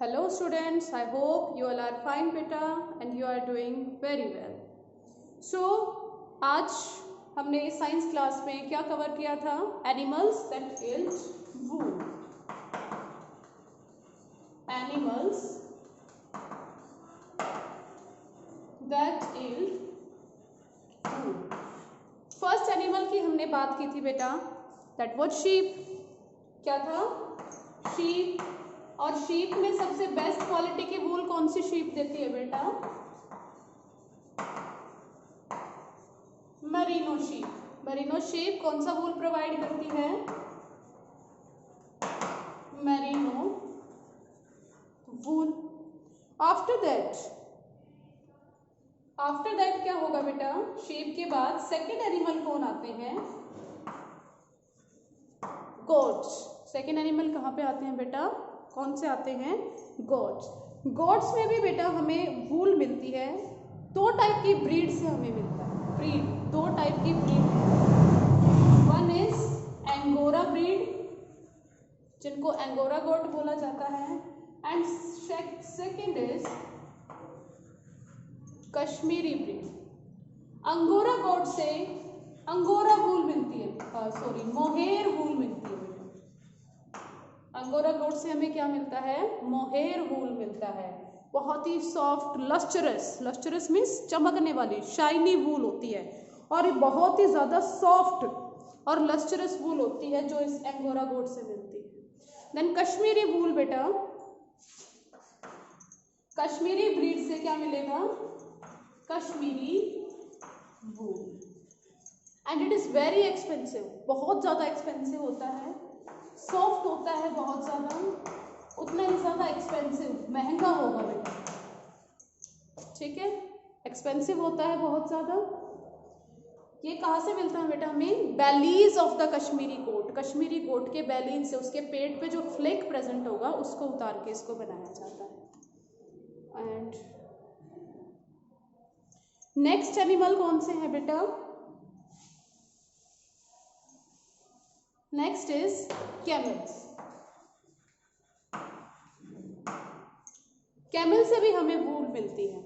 Hello students, I hope you all are fine beta and you are doing very well. So आज हमने science class में क्या cover किया था? Animals that eat wool. Animals that eat wool. First animal की हमने बात की थी बेटा, दैट वाज शीप. क्या था? शीप. और शीप में सबसे बेस्ट क्वालिटी की वूल कौन सी शीप देती है बेटा? Merino sheep. मरीनो शीप कौन सा वूल प्रोवाइड करती है? Merino wool. आफ्टर दैट क्या होगा बेटा? शीप के बाद सेकेंड एनिमल कौन आते हैं? गोट्स. सेकेंड एनिमल कहाँ पे आते हैं बेटा? कौन से आते हैं? गोट्स. गोट्स में भी बेटा हमें वूल मिलती है. दो टाइप की ब्रीड से हमें मिलता है. ब्रीड दो टाइप की ब्रीड है. वन इज एंगोरा ब्रीड, जिनको एंगोरा गोट बोला जाता है, and second is Kashmiri breed. Angora goat से अंगोरा वूल मिलती है, मोहेर वूल मिलती है. अंगोरा गोट से हमें क्या मिलता है? मोहेर वूल मिलता है. बहुत ही सॉफ्ट लस्टरस मीन्स चमकने वाली, शाइनी वूल होती है और ये बहुत ही ज्यादा सॉफ्ट और लस्टरस वूल होती है जो इस अंगोरा गोट से मिलती है. देन कश्मीरी वूल बेटा, कश्मीरी ब्रीड से क्या मिलेगा? Kashmiri wool. And it is very expensive. बहुत ज्यादा एक्सपेंसिव होता है. सॉफ्ट होता है बहुत ज़्यादा, उतना ही ज़्यादा एक्सपेंसिव, महंगा होगा बेटा. ठीक है, एक्सपेंसिव होता है बहुत ज़्यादा. ये कहाँ से मिलता है बेटा हमें? बैलीज ऑफ द कश्मीरी गोट. कश्मीरी गोट के बैलीज से, उसके पेट पे जो फ्लेक प्रेजेंट होगा उसको उतार के इसको बनाया जाता है. एंड नेक्स्ट एनिमल कौन से है बेटा? Next is camels. कैमल से भी हमें वूल मिलती है.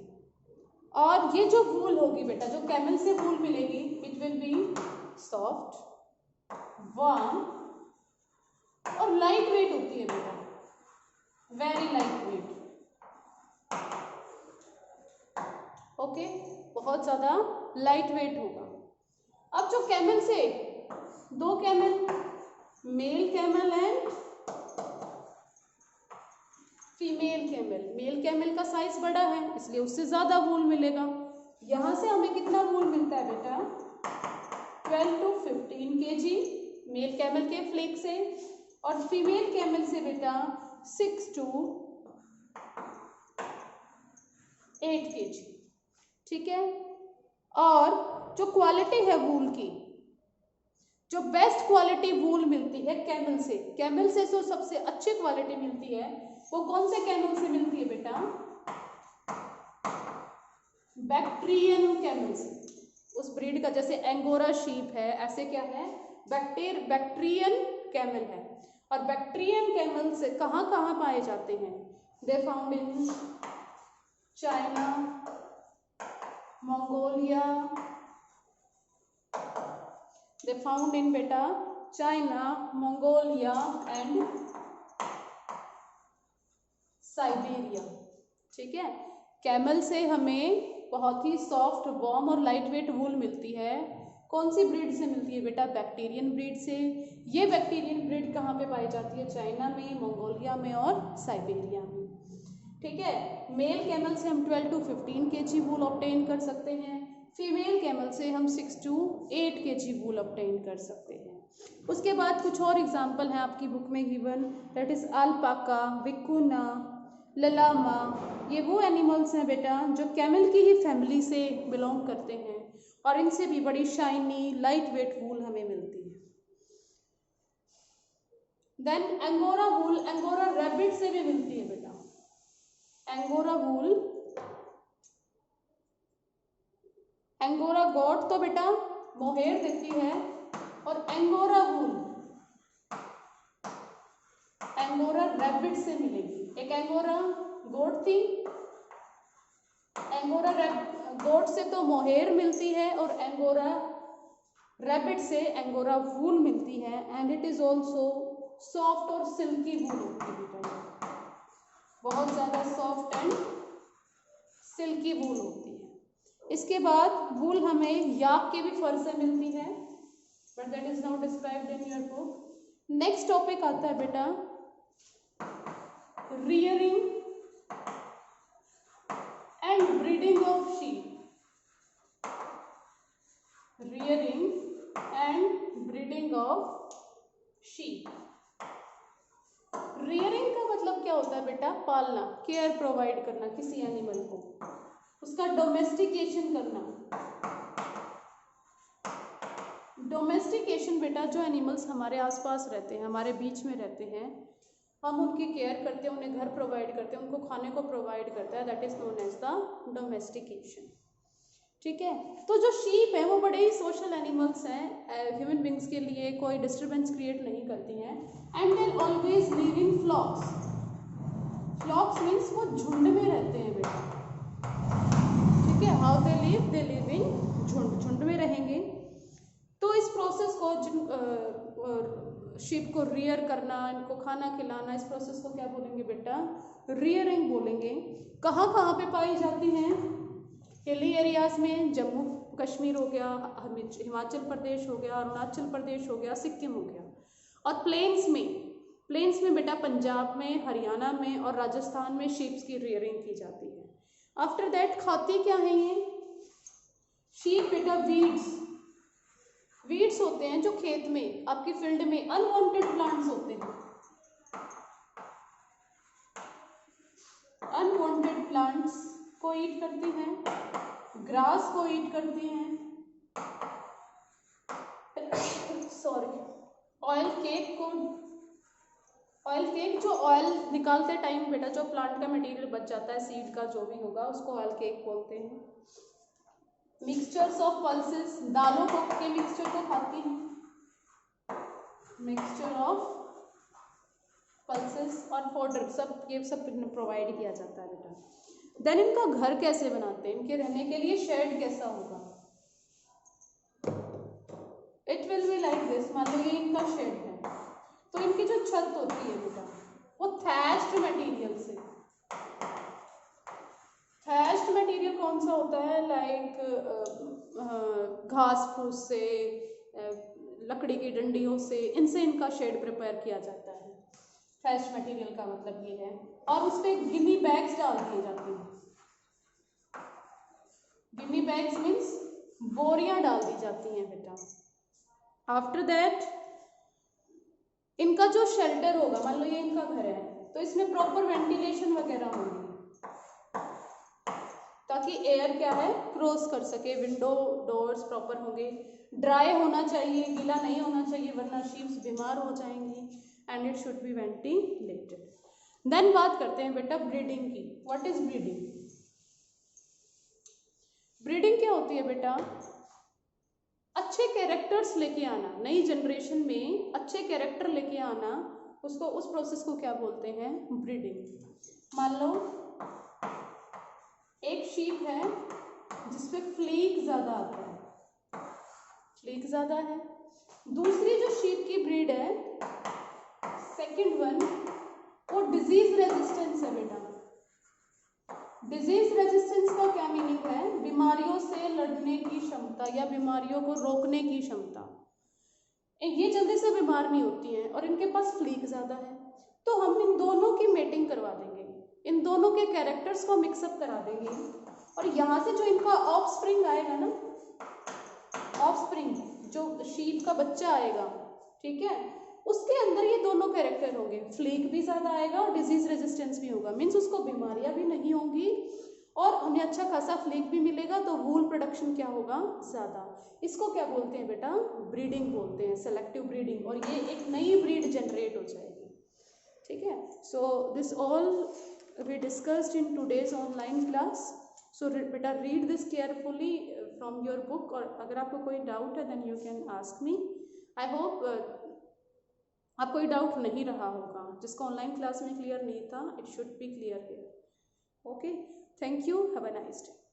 और ये जो वूल होगी बेटा, जो कैमल से वूल मिलेगी, it will be soft, warm और लाइट वेट होती है बेटा. Very light weight. ओके, बहुत ज्यादा लाइट वेट होगा. अब जो कैमल से दो camel, male camel and female camel. Male camel का साइज बड़ा है इसलिए उससे ज्यादा वूल मिलेगा. यहां से हमें कितना वूल मिलता है बेटा? 12 to 15 kg मेल कैमल के फ्लेक से, और फीमेल कैमल से बेटा 6 to 8 kg. ठीक है. और जो क्वालिटी है वूल की, जो बेस्ट क्वालिटी वूल मिलती है कैमल से जो सबसे अच्छी क्वालिटी मिलती है वो कौन से कैमल से मिलती है बेटा? बैक्ट्रियन कैमल से. उस ब्रीड का, जैसे एंगोरा शीप है, ऐसे क्या है? बैक्ट्रियन कैमल है. और बैक्ट्रियन कैमल से कहाँ कहाँ पाए जाते हैं? They found in China, Mongolia. They found in बेटा चाइना, मंगोलिया एंड साइबेरिया. ठीक है. कैमल से हमें बहुत ही सॉफ्ट, वार्म और लाइट वेट वूल मिलती है. कौन सी ब्रीड से मिलती है बेटा? बैक्टीरियन ब्रीड से. ये बैक्टीरियन ब्रीड कहाँ पे पाई जाती है? चाइना में, मंगोलिया में और साइबेरिया में. ठीक है. मेल कैमल से हम 12 to 15 kg वूल ऑब्टेन कर सकते हैं. फीमेल कैमल से हम 6 to 8 kg वूल ऑब्टेन कर सकते हैं. उसके बाद कुछ और एग्जाम्पल हैं आपकी बुक में given, that is alpaca, vicuna, ललामा. ये वो एनिमल्स हैं बेटा जो कैमल की ही फैमिली से बिलोंग करते हैं और इनसे भी बड़ी शाइनी लाइट वेट वूल हमें मिलती है. देन एंगोरा वूल, एंगोरा रैबिट से भी मिलती है बेटा. एंगोरा वूल, एंगोरा गोट तो बेटा मोहेर देती है, और एंगोरा वूल एंगोरा रैबिट से मिलेगी. एक एंगोरा गोट थी, एंगोरा गोट से तो मोहेर मिलती है और एंगोरा रैबिट से एंगोरा वूल मिलती है, and it is also soft और सिल्की वूल होती है बेटा, बहुत ज़्यादा सॉफ्ट एंड सिल्की वूल होती है। इसके बाद वूल हमें याक के भी फर से मिलती है, but that is not described in your book. Next topic आता है बेटा rearing and breeding of sheep. Rearing and breeding of sheep. Rearing का मतलब क्या होता है बेटा? पालना, केयर प्रोवाइड करना किसी एनिमल को, उसका डोमेस्टिकेशन करना। डोमेस्टिकेशन बेटा, जो एनिमल्स हमारे आसपास रहते हैं, हमारे बीच में रहते हैं, हम उनकी केयर करते हैं, उन्हें घर प्रोवाइड करते हैं, उनको खाने को प्रोवाइड करते हैं, that is known as the domestication. ठीक है, तो जो शीप है वो बड़े ही सोशल एनिमल्स हैं, ह्यूमन बींग्स के लिए कोई डिस्टर्बेंस क्रिएट नहीं करती हैं, and they always live in flocks. Flocks means वो झुंड में रहते हैं बेटा। ठीक है, हाउ दे लिव इन झुंड, झुंड में रहेंगे। तो इस प्रोसेस को शीप को रियर करना, इनको खाना खिलाना, इस प्रोसेस को क्या बोलेंगे बेटा? रियरिंग बोलेंगे। कहाँ कहाँ पे पाई जाती हैं? हिली एरियाज में, जम्मू कश्मीर हो गया, हिमाचल प्रदेश हो गया, अरुणाचल प्रदेश हो गया, सिक्किम हो गया। और प्लेन्स में बेटा पंजाब में, हरियाणा में और राजस्थान में शीप्स की रियरिंग की जाती है। आफ्टर दैट खाती क्या है ये शीप बेटा? वीड्स होते हैं जो खेत में, आपकी फील्ड में अनवांटेड प्लांट्स होते हैं। अनवांटेड प्लांट्स को ईट करती हैं, ग्रास को ईट करती हैं, ऑयल केक जो ऑयल निकालते टाइम बेटा जो प्लांट का मटेरियल बच जाता है, सीड का जो भी होगा, उसको ऑयल केक बोलते हैं। मिक्सचर्स ऑफ पल्सेस, दालों के मिक्सचर को खाती हैं, मिक्सचर ऑफ पल्सेस और फोडर, सब ये सब प्रोवाइड किया जाता है बेटा। देन इनका घर कैसे बनाते हैं? इनके रहने के लिए शेड कैसा होगा? It will be like this. मान लो ये इनका शेड है, तो इनकी जो छत होती है बेटा वो थैच्ड मटेरियल से। थैच्ड मटेरियल कौन सा होता है? लाइक घास फूस से, लकड़ी की डंडियों से, इनसे इनका शेड प्रिपेयर किया जाता है। थैच्ड मटेरियल का मतलब ये है। और उस पर गिनी बैग्स डाल दिए जाते हैं। गिनी बैग्स मीन्स बोरियां डाल दी जाती हैं बेटा। आफ्टर दैट इनका जो शेल्टर होगा, मान लो ये इनका घर है, तो इसमें प्रॉपर वेंटिलेशन वगैरह होगी ताकि एयर क्या है क्रॉस कर सके, विंडो डोर्स प्रॉपर होंगे, ड्राई होना चाहिए, गीला नहीं होना चाहिए वरना शीप्स बीमार हो जाएंगी, and it should be ventilated. Then बात करते हैं बेटा ब्रीडिंग की। What is breeding? ब्रीडिंग क्या होती है बेटा? अच्छे कैरेक्टर्स लेके आना, नई जनरेशन में अच्छे कैरेक्टर लेके आना, उसको, उस प्रोसेस को क्या बोलते हैं? ब्रीडिंग। मान लो एक शीप है जिसपे फ्लीक ज्यादा आता है, फ्लीक ज्यादा है। दूसरी जो शीप की ब्रीड है, सेकंड वन, वो डिजीज रेजिस्टेंस है बेटा। डिजीज रेजिस्टेंस का क्या मीनिंग है? बीमारियों से लड़ने की क्षमता या बीमारियों को रोकने की क्षमता। ये जल्दी से बीमार नहीं होती हैं और इनके पास फ्लीक ज्यादा है, तो हम इन दोनों की मेटिंग करवा देंगे, इन दोनों के कैरेक्टर्स को मिक्सअप करा देंगे, और यहाँ से जो इनका ऑफस्प्रिंग आएगा ना, ऑफस्प्रिंग जो शीप का बच्चा आएगा, ठीक है, उसके अंदर ये दोनों कैरेक्टर होंगे, फ्लीक भी ज्यादा आएगा और डिजीज रेजिस्टेंस भी होगा, मीन्स उसको बीमारियां भी नहीं होंगी और हमें अच्छा खासा फ्लीक भी मिलेगा, तो वूल प्रोडक्शन क्या होगा? ज्यादा। इसको क्या बोलते हैं बेटा? ब्रीडिंग बोलते हैं, सेलेक्टिव ब्रीडिंग, और ये एक नई ब्रीड जनरेट हो जाएगी। ठीक है, so this all we discussed in today's online class. So बेटा read this carefully from your book, और अगर आपको कोई डाउट है then you can ask me. I hope आप कोई डाउट नहीं रहा होगा, जिसको ऑनलाइन क्लास में क्लियर नहीं था, it should B clear here. Okay, thank you, have a nice day.